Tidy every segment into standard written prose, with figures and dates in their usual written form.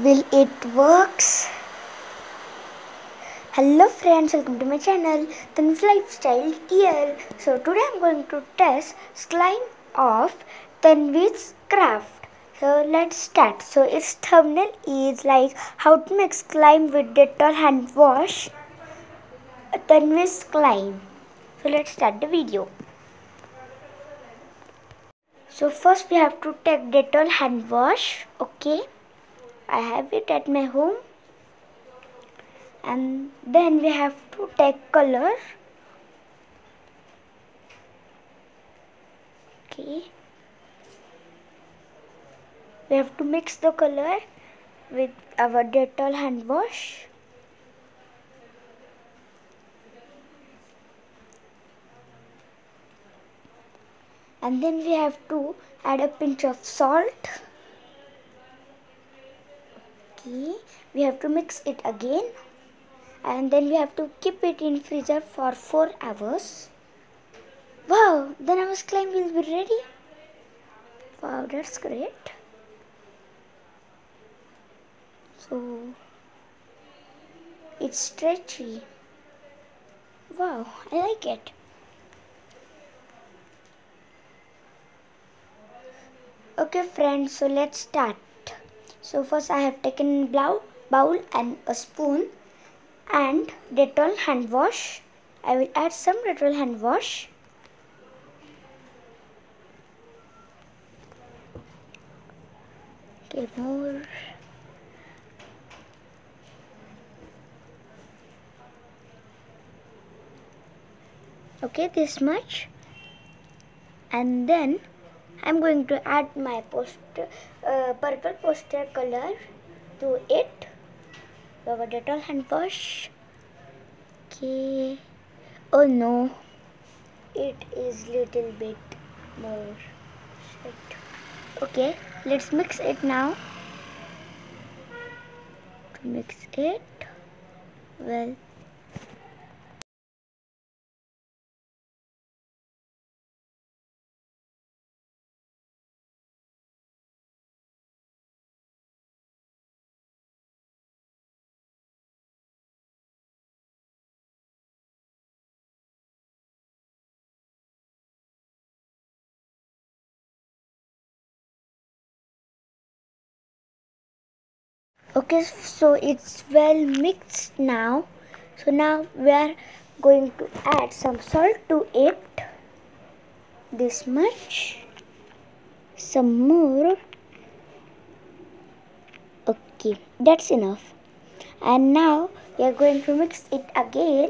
Will it works? Hello friends, welcome to my channel Tanu's Lifestyle here. So today I'm going to test slime of Tanvi's craft. So let's start. So its thumbnail is like how to make slime with Dettol hand wash. Tanvi's slime. So let's start the video. So first we have to take Dettol hand wash. Okay, I have it at my home. And then we have to take color. Okay, we have to mix the color with our Dettol hand wash. And then we have to add a pinch of salt. Okay, we have to mix it again. And then we have to keep it in freezer for 4 hours. Wow, then our slime will be ready. Wow, that's great. So it's stretchy. Wow, I like it. Okay friends, so let's start. So first I have taken a bowl and a spoon and Dettol hand wash. I will add some Dettol hand wash. Okay, more. Okay, this much. And then I'm going to add my purple poster color to it. Our Dettol hand wash. Okay. Oh no, it is little bit more. Shit. Okay, let's mix it now. To mix it well. Okay, so it's well mixed now. So now we are going to add some salt to it. This much. Some more. Okay, that's enough. And now we are going to mix it again.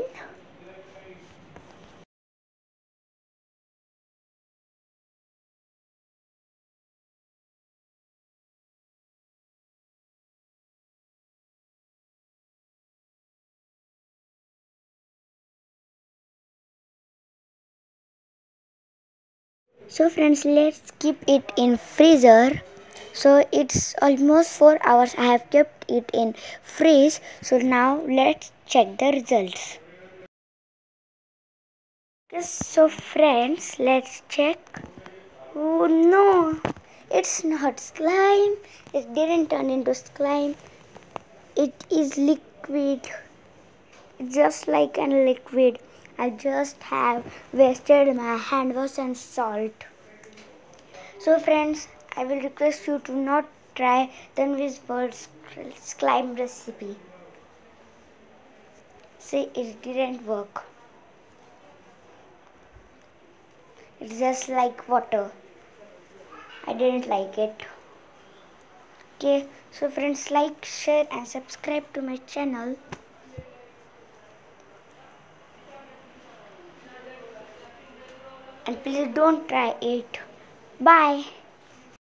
So friends, let's keep it in freezer. So it's almost 4 hours I have kept it in freeze. So now let's check the results. Okay, so friends, let's check. Oh no, it's not slime. It didn't turn into slime. It is liquid. Just like a liquid. I just have wasted my hand wash and salt. So friends, I will request you to not try Tanvi's world slime recipe. See, it didn't work. It's just like water. I didn't like it. Okay, so friends, like, share and subscribe to my channel. And please don't try it. Bye.